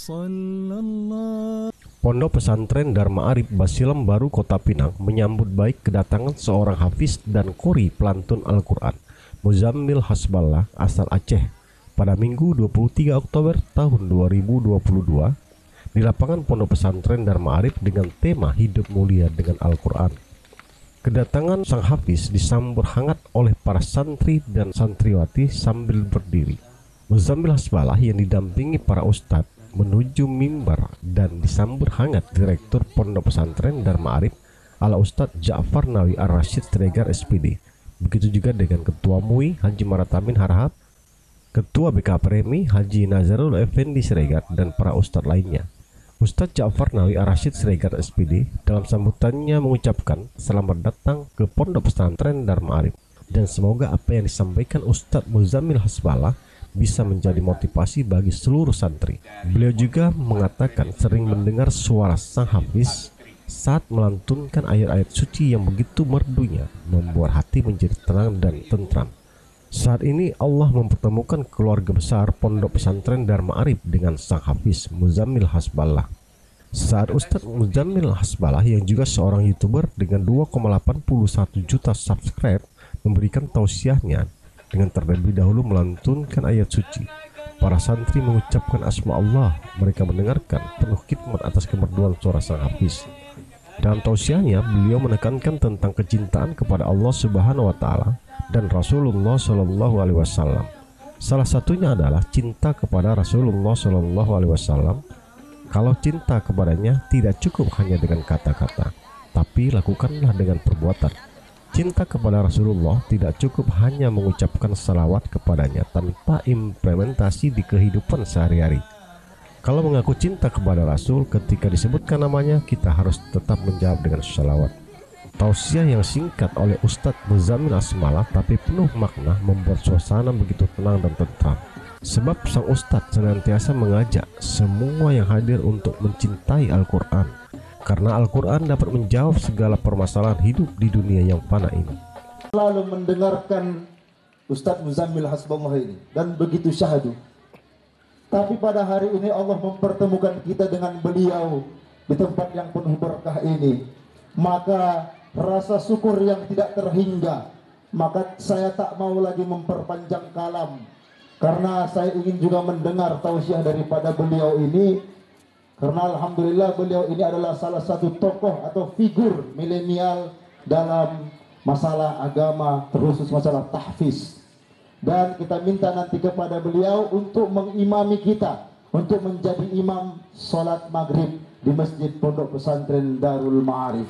Sallallahu. Pondok Pesantren Dharma Arif Basilam Baru Kota Pinang menyambut baik kedatangan seorang hafiz dan qori pelantun Al-Quran, Muzammil Hasballah asal Aceh, pada Minggu 23 Oktober tahun 2022 di lapangan Pondok Pesantren Dharma Arif dengan tema Hidup Mulia dengan Al-Quran. Kedatangan sang hafiz disambut hangat oleh para santri dan santriwati sambil berdiri. Muzammil Hasballah yang didampingi para ustadz menuju mimbar dan disambut hangat Direktur Pondok Pesantren Dharma Arif ala Ustadz Ja'far Nawi Ar-Rasyid Siregar SPD. Begitu juga dengan Ketua MUI Haji Maratamin Harahap, Ketua BK Premi Haji Nazarul Effendi Siregar, dan para ustadz lainnya. Ustadz Ja'far Nawi Ar-Rasyid Siregar SPD dalam sambutannya mengucapkan selamat datang ke Pondok Pesantren Dharma Arif dan semoga apa yang disampaikan Ustadz Muzammil Hasballah bisa menjadi motivasi bagi seluruh santri. Beliau juga mengatakan sering mendengar suara sang hafiz saat melantunkan ayat-ayat suci yang begitu merdunya, membuat hati menjadi tenang dan tentram. Saat ini Allah mempertemukan keluarga besar Pondok Pesantren Dharma Arif dengan sang hafiz Muzammil Hasballah. Saat Ustadz Muzammil Hasballah yang juga seorang YouTuber dengan 2,81 juta subscribe memberikan tausiahnya dengan terlebih dahulu melantunkan ayat suci, para santri mengucapkan asma Allah. Mereka mendengarkan penuh khidmat atas kemerduan suara sang hafiz. Dalam tausiahnya, beliau menekankan tentang kecintaan kepada Allah Subhanahu wa Ta'ala dan Rasulullah Shallallahu Alaihi Wasallam. Salah satunya adalah cinta kepada Rasulullah Shallallahu Alaihi Wasallam. Kalau cinta kepadanya tidak cukup hanya dengan kata-kata, tapi lakukanlah dengan perbuatan. Cinta kepada Rasulullah tidak cukup hanya mengucapkan salawat kepadanya tanpa implementasi di kehidupan sehari-hari. Kalau mengaku cinta kepada Rasul, ketika disebutkan namanya, kita harus tetap menjawab dengan salawat. Tausiah yang singkat oleh Ustadz Muzammil Hasballah tapi penuh makna membuat suasana begitu tenang dan tentram. Sebab sang Ustadz senantiasa mengajak semua yang hadir untuk mencintai Al-Quran, karena Al-Quran dapat menjawab segala permasalahan hidup di dunia yang fana ini. Lalu mendengarkan Ustadz Muzammil Hasballah ini dan begitu syahdu. Tapi pada hari ini Allah mempertemukan kita dengan beliau di tempat yang penuh berkah ini. Maka rasa syukur yang tidak terhingga. Maka saya tak mau lagi memperpanjang kalam, karena saya ingin juga mendengar tausiah daripada beliau ini. Karena alhamdulillah beliau ini adalah salah satu tokoh atau figur milenial dalam masalah agama, terkhusus masalah tahfiz. Dan kita minta nanti kepada beliau untuk mengimami kita, untuk menjadi imam sholat maghrib di Masjid Pondok Pesantren Darul Ma'arif.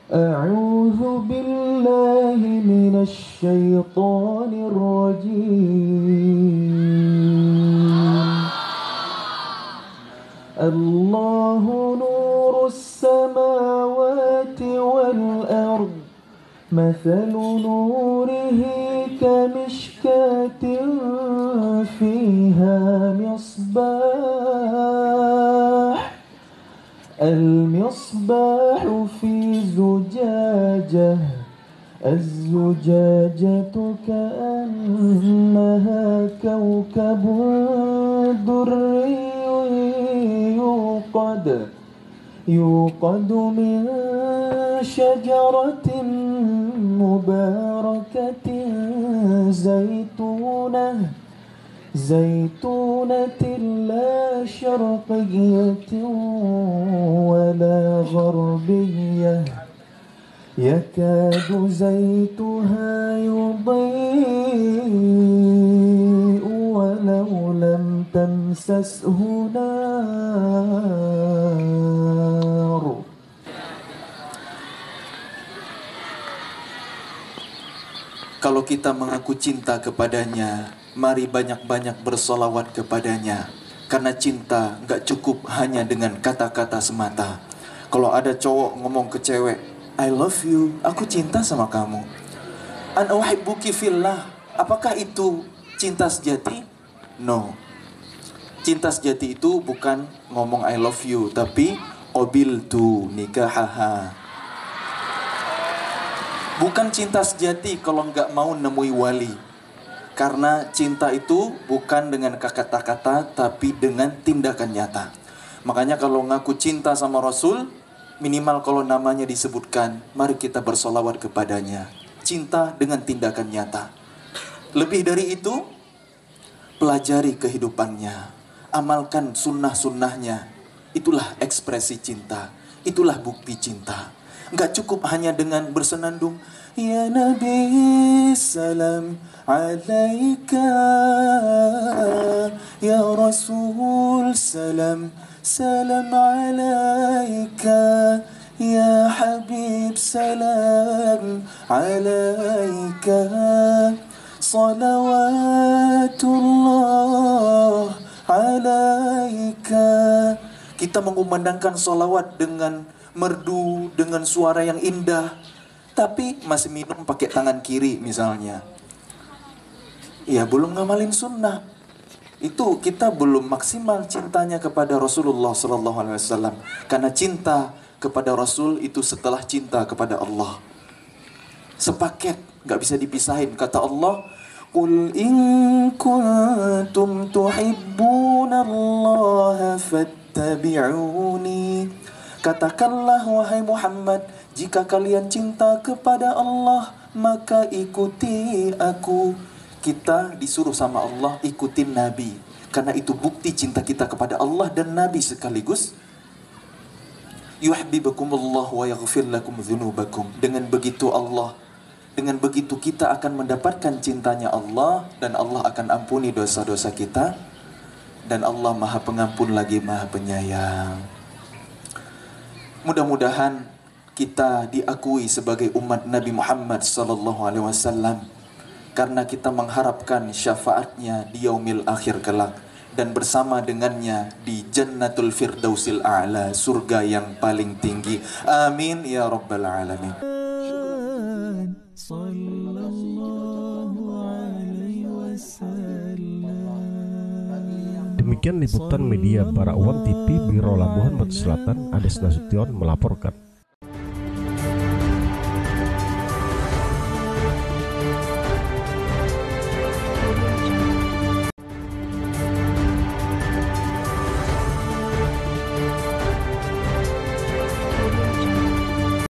A'udzu billahi minasy syaithanir rajim. Allahu nurus samawati wal ard, mathalu nurihi kamishkatin fiha misbah, al-misbahu fi zujajah, الزجاجة كأنها كوكب دري يوقد من شجرة مباركة زيتونة لا شرقية ولا غربية يكاد زيتها يضيء ولو لم تمسسه نار. Kalau kita mengaku cinta kepadanya, mari banyak-banyak bersolawat kepadanya. Karena cinta gak cukup hanya dengan kata-kata semata. Kalau ada cowok ngomong ke cewek, I love you, aku cinta sama kamu. An uhibbuki fillah, apakah itu cinta sejati? No. Cinta sejati itu bukan ngomong I love you, tapi qabiltu nikahaha. Bukan cinta sejati kalau nggak mau nemui wali. Karena cinta itu bukan dengan kata-kata tapi dengan tindakan nyata. Makanya kalau ngaku cinta sama Rasul, minimal kalau namanya disebutkan, mari kita bersolawat kepadanya. Cinta dengan tindakan nyata. Lebih dari itu, pelajari kehidupannya, amalkan sunnah-sunnahnya. Itulah ekspresi cinta, itulah bukti cinta. Enggak cukup hanya dengan bersenandung, ya Nabi salam alaika, ya Rasul salam salam alaika, ya Habib salam alaika, salawatullah alaika. Kita mengumandangkan salawat dengan merdu, dengan suara yang indah, tapi masih minum pakai tangan kiri misalnya. Ya belum ngamalin sunnah. Itu kita belum maksimal cintanya kepada Rasulullah SAW. Karena cinta kepada Rasul itu setelah cinta kepada Allah. Sepaket, gak bisa dipisahin. Kata Allah, Qul in kuntum tuhibbunallaha fattabi'uni. Katakanlah wahai Muhammad, jika kalian cinta kepada Allah, maka ikuti aku. Kita disuruh sama Allah ikutin Nabi, karena itu bukti cinta kita kepada Allah dan Nabi sekaligus. Yuhibbukumullah wa yaghfir lakum dzunubakum. Dengan begitu kita akan mendapatkan cintanya Allah, dan Allah akan ampuni dosa-dosa kita, dan Allah Maha Pengampun lagi Maha Penyayang. Mudah-mudahan kita diakui sebagai umat Nabi Muhammad SAW, karena kita mengharapkan syafaatnya di yaumil akhir kelak, dan bersama dengannya di Jannatul Firdausil A'la, surga yang paling tinggi. Amin ya rabbal alamin. Demikian liputan media Barakwan TV Biro Labuhan Batu Selatan, Ades Nasution melaporkan.